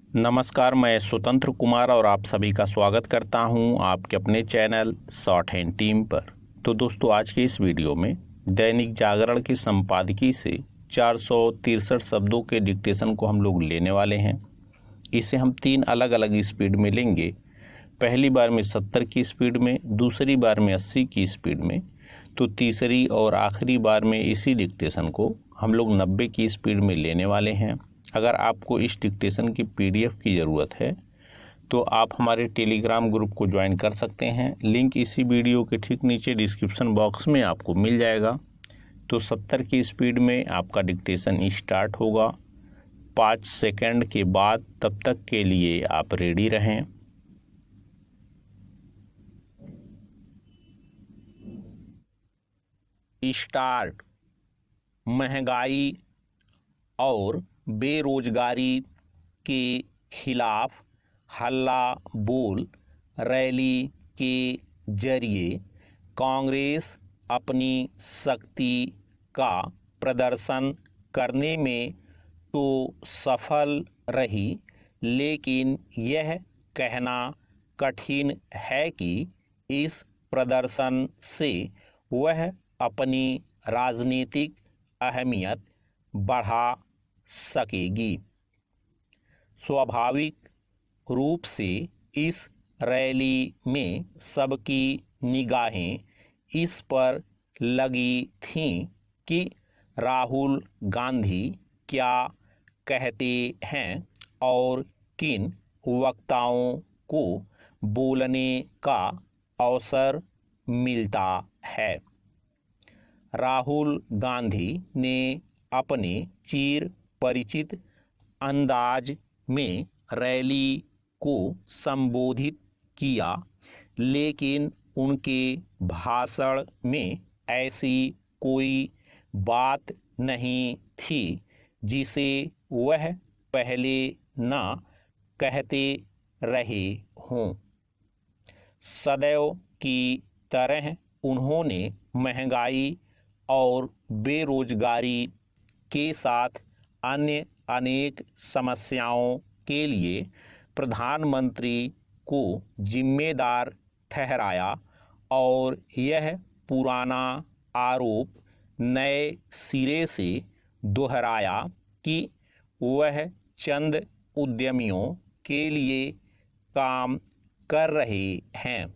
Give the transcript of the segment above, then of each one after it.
नमस्कार, मैं स्वतंत्र कुमार और आप सभी का स्वागत करता हूं आपके अपने चैनल शॉर्ट हैंड टीम पर। तो दोस्तों, आज के इस वीडियो में दैनिक जागरण की संपादकीय से 463 शब्दों के डिक्टेशन को हम लोग लेने वाले हैं। इसे हम 3 अलग अलग स्पीड में लेंगे। पहली बार में 70 की स्पीड में, दूसरी बार में 80 की स्पीड में, तो तीसरी और आखिरी बार में इसी डिक्टेशन को हम लोग 90 की स्पीड में लेने वाले हैं। अगर आपको इस डिक्टेशन की पीडीएफ की ज़रूरत है तो आप हमारे टेलीग्राम ग्रुप को ज्वाइन कर सकते हैं। लिंक इसी वीडियो के ठीक नीचे डिस्क्रिप्शन बॉक्स में आपको मिल जाएगा। तो 70 की स्पीड में आपका डिक्टेशन स्टार्ट होगा 5 सेकंड के बाद। तब तक के लिए आप रेडी रहें। स्टार्ट। महंगाई और बेरोजगारी के खिलाफ हल्ला बोल रैली के जरिए कांग्रेस अपनी शक्ति का प्रदर्शन करने में तो सफल रही, लेकिन यह कहना कठिन है कि इस प्रदर्शन से वह अपनी राजनीतिक अहमियत बढ़ा सकेगी। स्वाभाविक रूप से इस रैली में सबकी निगाहें इस पर लगी थीं कि राहुल गांधी क्या कहते हैं और किन वक्ताओं को बोलने का अवसर मिलता है। राहुल गांधी ने अपने चिर परिचित अंदाज में रैली को संबोधित किया, लेकिन उनके भाषण में ऐसी कोई बात नहीं थी जिसे वह पहले न कहते रहे हों। सदैव की तरह उन्होंने महंगाई और बेरोजगारी के साथ अन्य अनेक समस्याओं के लिए प्रधानमंत्री को जिम्मेदार ठहराया और यह पुराना आरोप नए सिरे से दोहराया कि वह चंद उद्यमियों के लिए काम कर रहे हैं।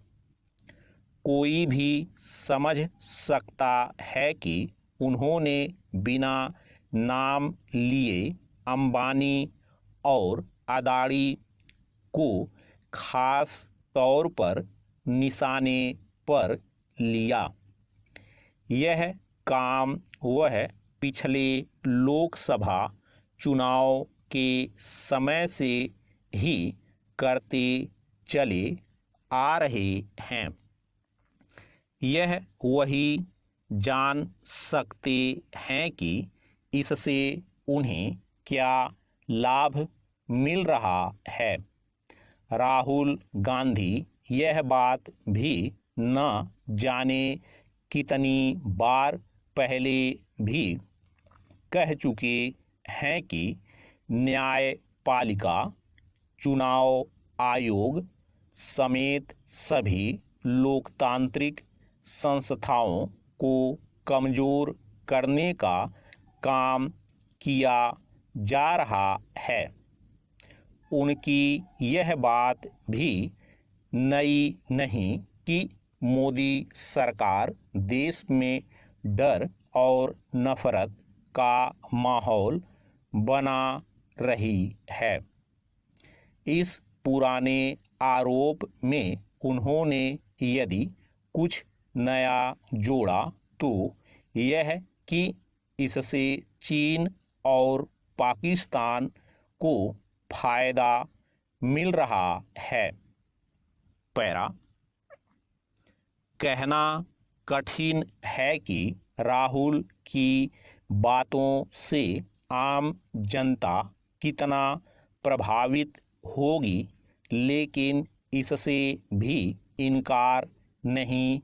कोई भी समझ सकता है कि उन्होंने बिना नाम लिए अंबानी और अदानी को खास तौर पर निशाने पर लिया। यह काम वह पिछले लोकसभा चुनाव के समय से ही करते चले आ रहे हैं। यह वही जान सकते हैं कि इससे उन्हें क्या लाभ मिल रहा है। राहुल गांधी यह बात भी न जाने कितनी बार पहले भी कह चुके हैं कि न्यायपालिका, चुनाव आयोग समेत सभी लोकतांत्रिक संस्थाओं को कमजोर करने का काम किया जा रहा है। उनकी यह बात भी नई नहीं कि मोदी सरकार देश में डर और नफरत का माहौल बना रही है। इस पुराने आरोप में उन्होंने यदि कुछ नया जोड़ा तो यह कि इससे चीन और पाकिस्तान को फायदा मिल रहा है। पैरा। कहना कठिन है कि राहुल की बातों से आम जनता कितना प्रभावित होगी, लेकिन इससे भी इनकार नहीं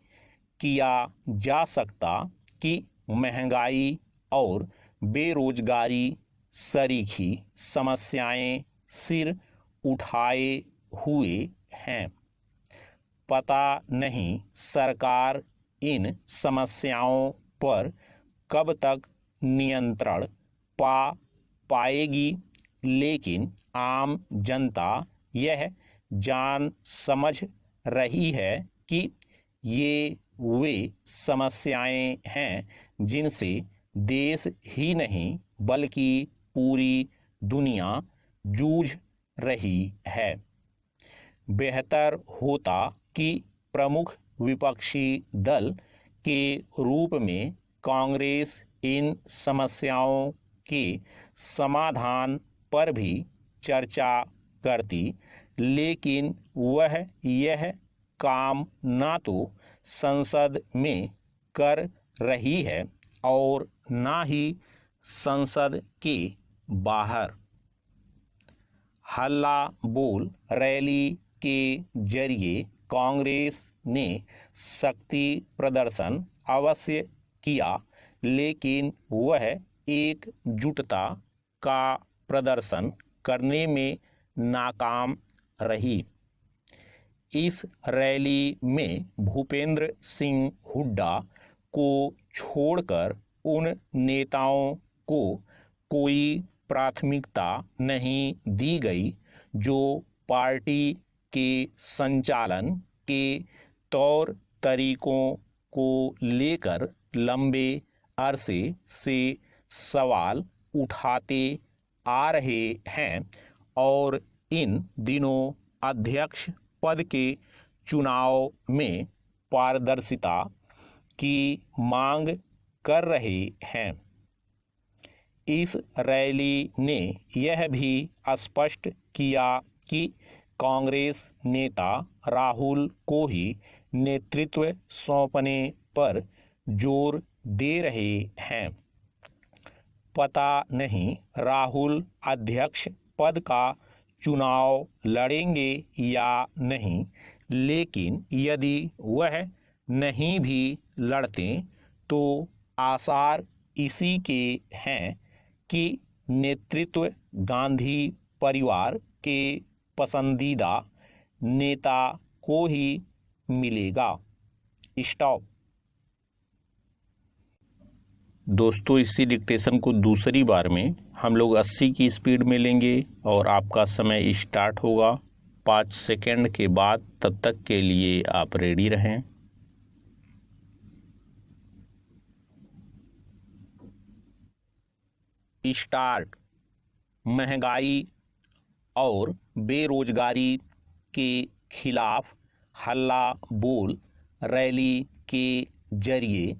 किया जा सकता कि महंगाई और बेरोजगारी सरीखी समस्याएं सिर उठाए हुए हैं। पता नहीं सरकार इन समस्याओं पर कब तक नियंत्रण पा पाएगी, लेकिन आम जनता यह जान समझ रही है कि ये वे समस्याएं हैं जिनसे देश ही नहीं बल्कि पूरी दुनिया जूझ रही है। बेहतर होता कि प्रमुख विपक्षी दल के रूप में कांग्रेस इन समस्याओं के समाधान पर भी चर्चा करती, लेकिन वह यह काम ना तो संसद में कर रही है और ना ही संसद के बाहर। हल्ला बोल रैली के जरिए कांग्रेस ने शक्ति प्रदर्शन अवश्य किया, लेकिन वह एकजुटता का प्रदर्शन करने में नाकाम रही। इस रैली में भूपेंद्र सिंह हुड्डा को छोड़कर उन नेताओं को कोई प्राथमिकता नहीं दी गई जो पार्टी के संचालन के तौर तरीकों को लेकर लंबे अरसे से सवाल उठाते आ रहे हैं और इन दिनों अध्यक्ष पद के चुनाव में पारदर्शिता की मांग कर रहे हैं। इस रैली ने यह भी स्पष्ट किया कि कांग्रेस नेता राहुल को ही नेतृत्व सौंपने पर जोर दे रहे हैं। पता नहीं राहुल अध्यक्ष पद का चुनाव लड़ेंगे या नहीं, लेकिन यदि वह नहीं भी लड़ते तो आसार इसी के हैं कि नेतृत्व गांधी परिवार के पसंदीदा नेता को ही मिलेगा। स्टॉप। दोस्तों, इसी डिक्टेशन को दूसरी बार में हम लोग 80 की स्पीड में लेंगे और आपका समय स्टार्ट होगा 5 सेकंड के बाद। तब तक के लिए आप रेडी रहें। स्टार्ट। महंगाई और बेरोजगारी के खिलाफ हल्ला बोल रैली के जरिए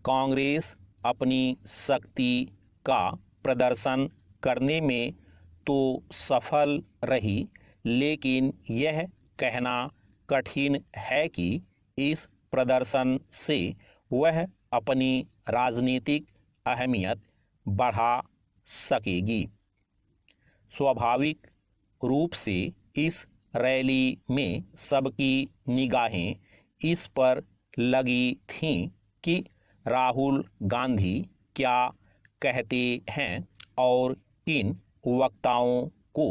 कांग्रेस अपनी शक्ति का प्रदर्शन करने में तो सफल रही, लेकिन यह कहना कठिन है कि इस प्रदर्शन से वह अपनी राजनीतिक अहमियत बढ़ा सकेगी। स्वाभाविक रूप से इस रैली में सबकी निगाहें इस पर लगी थीं कि राहुल गांधी क्या कहते हैं और किन वक्ताओं को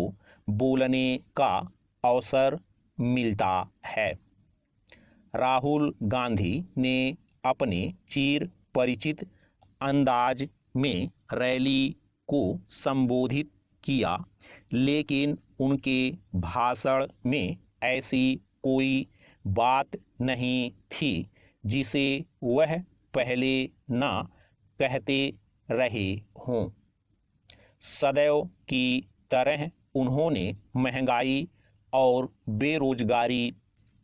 बोलने का अवसर मिलता है। राहुल गांधी ने अपने चिर परिचित अंदाज में रैली को संबोधित किया, लेकिन उनके भाषण में ऐसी कोई बात नहीं थी जिसे वह पहले ना कहते रहे हों। सदैव की तरह उन्होंने महंगाई और बेरोजगारी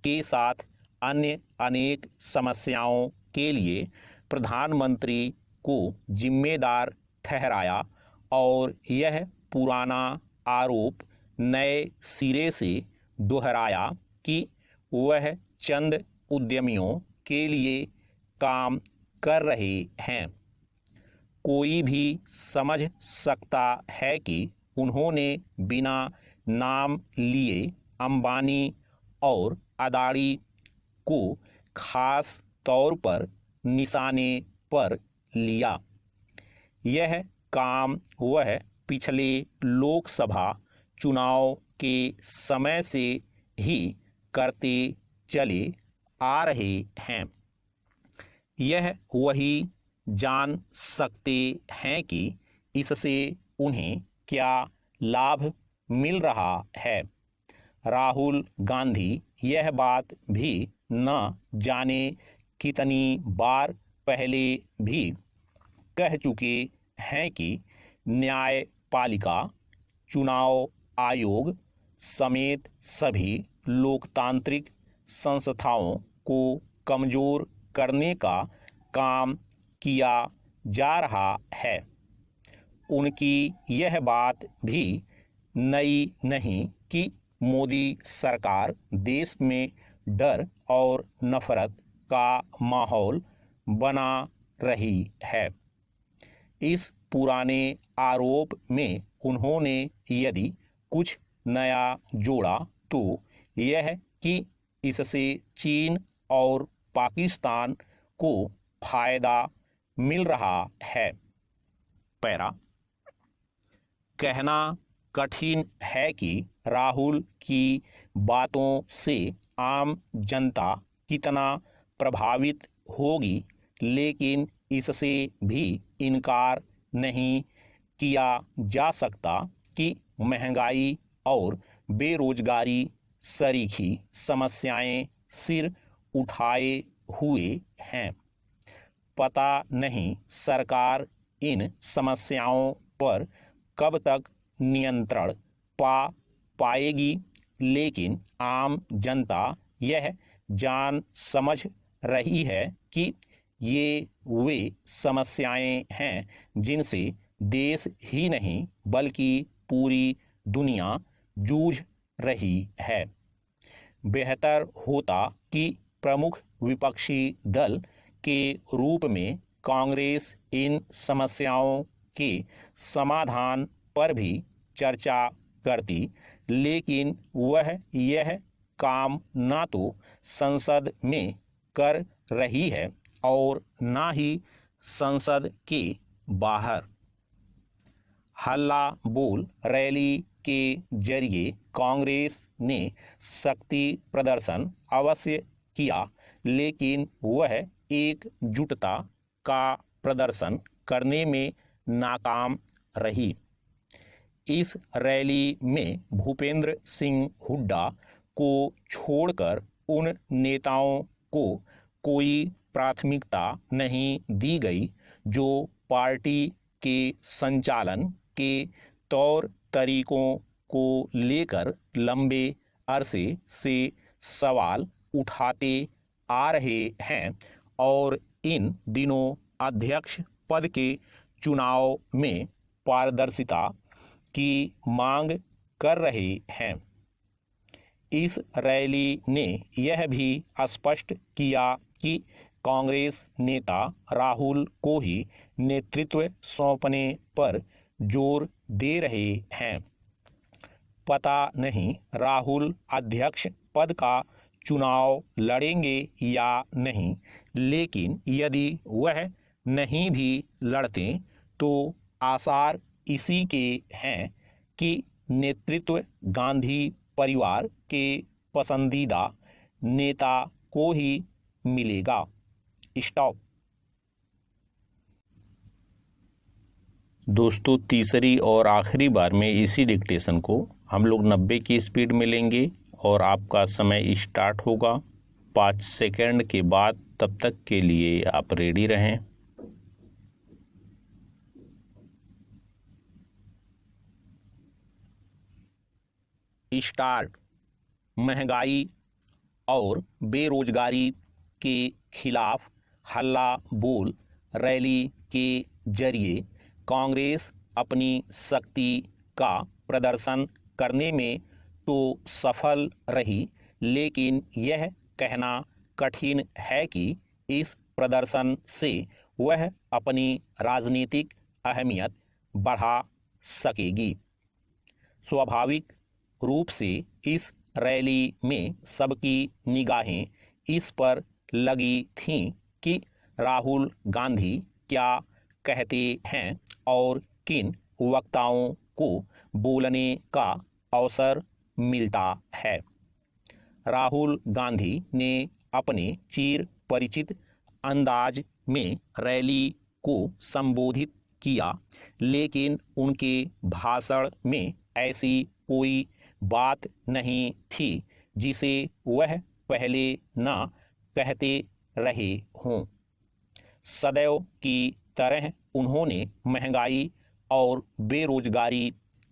के साथ अन्य अनेक समस्याओं के लिए प्रधानमंत्री को जिम्मेदार ठहराया और यह पुराना आरोप नए सिरे से दोहराया कि वह चंद उद्यमियों के लिए काम कर रहे हैं। कोई भी समझ सकता है कि उन्होंने बिना नाम लिए अंबानी और अदानी को खास तौर पर निशाने पर लिया। यह काम वह पिछले लोकसभा चुनाव के समय से ही करते चले आ रहे हैं। यह वही जान सकते हैं कि इससे उन्हें क्या लाभ मिल रहा है। राहुल गांधी यह बात भी न जाने कितनी बार पहले भी कह चुके हैं कि न्यायपालिका, चुनाव आयोग समेत सभी लोकतांत्रिक संस्थाओं को कमजोर करने का काम किया जा रहा है। उनकी यह बात भी नई नहीं कि मोदी सरकार देश में डर और नफरत का माहौल बना रही है। इस पुराने आरोप में उन्होंने यदि कुछ नया जोड़ा तो यह कि इससे चीन और पाकिस्तान को फायदा मिल रहा है। पैरा कहना कठिन है कि राहुल की बातों से आम जनता कितना प्रभावित होगी, लेकिन इससे भी इनकार नहीं किया जा सकता कि महंगाई और बेरोजगारी सरीखी समस्याएं सिर उठाए हुए हैं। पता नहीं सरकार इन समस्याओं पर कब तक नियंत्रण पा पाएगी, लेकिन आम जनता यह जान समझ रही है कि ये वे समस्याएं हैं जिनसे देश ही नहीं बल्कि पूरी दुनिया जूझ रही है। बेहतर होता कि प्रमुख विपक्षी दल के रूप में कांग्रेस इन समस्याओं के समाधान पर भी चर्चा करती, लेकिन वह यह काम ना तो संसद में कर रही है और ना ही संसद के बाहर। हल्ला बोल रैली के जरिए कांग्रेस ने शक्ति प्रदर्शन अवश्य किया, लेकिन वह एकजुटता का प्रदर्शन करने में नाकाम रही। इस रैली में भूपेंद्र सिंह हुड्डा को छोड़कर उन नेताओं को कोई प्राथमिकता नहीं दी गई जो पार्टी के संचालन के तौर तरीकों को लेकर लंबे अरसे से सवाल उठाते आ रहे हैं और इन दिनों अध्यक्ष पद के चुनाव में पारदर्शिता की मांग कर रहे हैं। इस रैली ने यह भी स्पष्ट किया कि कांग्रेस नेता राहुल को ही नेतृत्व सौंपने पर जोर दे रहे हैं। पता नहीं राहुल अध्यक्ष पद का चुनाव लड़ेंगे या नहीं, लेकिन यदि वह नहीं भी लड़ते तो आसार इसी के हैं कि नेतृत्व गांधी परिवार के पसंदीदा नेता को ही मिलेगा। स्टॉप। दोस्तों, तीसरी और आखिरी बार में इसी डिक्टेशन को हम लोग 90 की स्पीड में लेंगे और आपका समय स्टार्ट होगा 5 सेकंड के बाद। तब तक के लिए आप रेडी रहें। स्टार्ट। महंगाई और बेरोजगारी के खिलाफ हल्ला बोल रैली के जरिए कांग्रेस अपनी शक्ति का प्रदर्शन करने में तो सफल रही, लेकिन यह कहना कठिन है कि इस प्रदर्शन से वह अपनी राजनीतिक अहमियत बढ़ा सकेगी। स्वाभाविक रूप से इस रैली में सबकी निगाहें इस पर लगी थीं कि राहुल गांधी क्या कहते हैं और किन वक्ताओं को बोलने का अवसर मिलता है। राहुल गांधी ने अपने चिर परिचित अंदाज में रैली को संबोधित किया, लेकिन उनके भाषण में ऐसी कोई बात नहीं थी जिसे वह पहले न कहते रहे हों। सदैव की तरह उन्होंने महंगाई और बेरोजगारी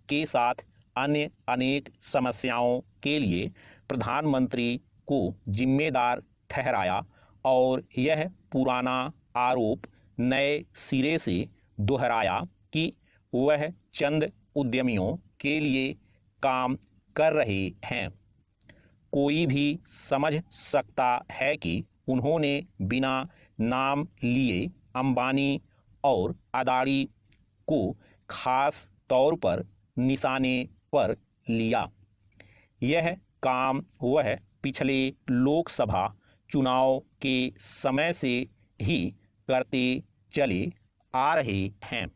के साथ अन्य अनेक समस्याओं के लिए प्रधानमंत्री को जिम्मेदार ठहराया और यह पुराना आरोप नए सिरे से दोहराया कि वह चंद उद्यमियों के लिए काम कर रहे हैं। कोई भी समझ सकता है कि उन्होंने बिना नाम लिए अंबानी और अदानी को खास तौर पर निशाने पर लिया। यह काम वह पिछले लोकसभा चुनाव के समय से ही करते चले आ रहे हैं।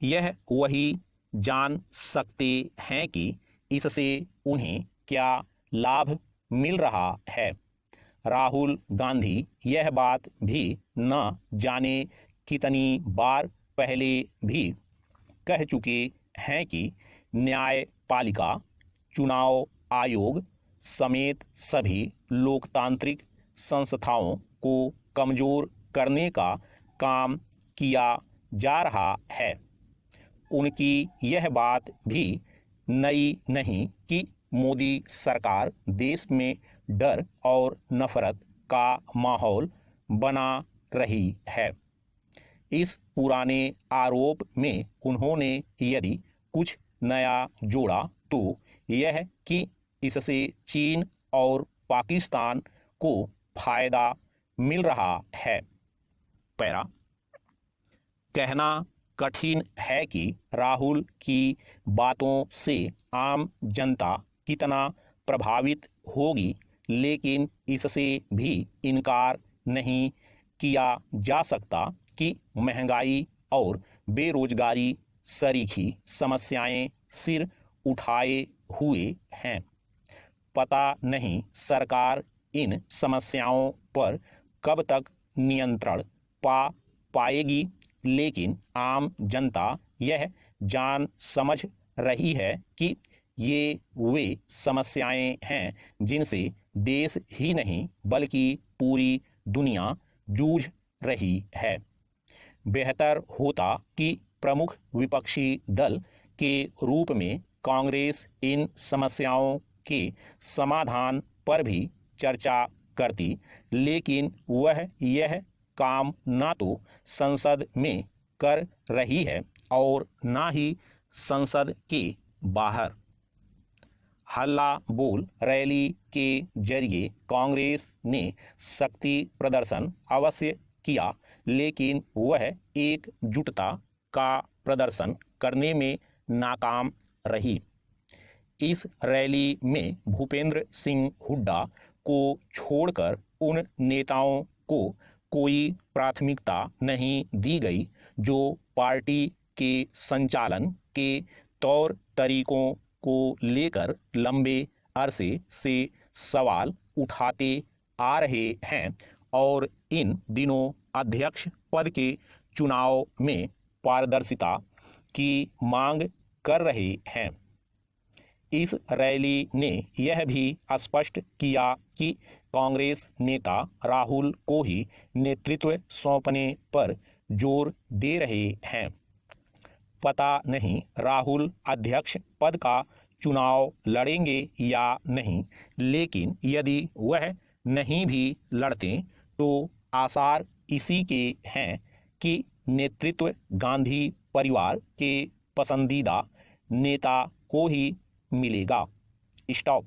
यह वही जान सकते हैं कि इससे उन्हें क्या लाभ मिल रहा है। राहुल गांधी यह बात भी न जाने कितनी बार पहले भी कह चुके हैं कि न्यायपालिका, चुनाव आयोग समेत सभी लोकतांत्रिक संस्थाओं को कमजोर करने का काम किया जा रहा है। उनकी यह बात भी नई नहीं कि मोदी सरकार देश में डर और नफरत का माहौल बना रही है। इस पुराने आरोप में उन्होंने यदि कुछ नया जोड़ा तो यह कि इससे चीन और पाकिस्तान को फायदा मिल रहा है। पैरा कहना कठिन है कि राहुल की बातों से आम जनता कितना प्रभावित होगी, लेकिन इससे भी इनकार नहीं किया जा सकता कि महंगाई और बेरोजगारी सरीखी समस्याएं सिर उठाए हुए हैं। पता नहीं सरकार इन समस्याओं पर कब तक नियंत्रण पा पाएगी, लेकिन आम जनता यह जान समझ रही है कि ये वे समस्याएं हैं जिनसे देश ही नहीं बल्कि पूरी दुनिया जूझ रही है। बेहतर होता कि प्रमुख विपक्षी दल के रूप में कांग्रेस इन समस्याओं के समाधान पर भी चर्चा करती, लेकिन वह यह काम ना तो संसद में कर रही है और ना ही संसद के बाहर। हल्ला बोल रैली के जरिए कांग्रेस ने शक्ति प्रदर्शन अवश्य किया, लेकिन वह एकजुटता का प्रदर्शन करने में नाकाम रही। इस रैली में भूपेंद्र सिंह हुड्डा को छोड़कर उन नेताओं को कोई प्राथमिकता नहीं दी गई जो पार्टी के संचालन के तौर तरीकों को लेकर लंबे अरसे से सवाल उठाते आ रहे हैं और इन दिनों अध्यक्ष पद के चुनाव में पारदर्शिता की मांग कर रहे हैं। इस रैली ने यह भी स्पष्ट किया कि कांग्रेस नेता राहुल को ही नेतृत्व सौंपने पर जोर दे रहे हैं। पता नहीं राहुल अध्यक्ष पद का चुनाव लड़ेंगे या नहीं, लेकिन यदि वह नहीं भी लड़ते तो आसार इसी के हैं कि नेतृत्व गांधी परिवार के पसंदीदा नेता को ही मिलेगा। स्टॉप।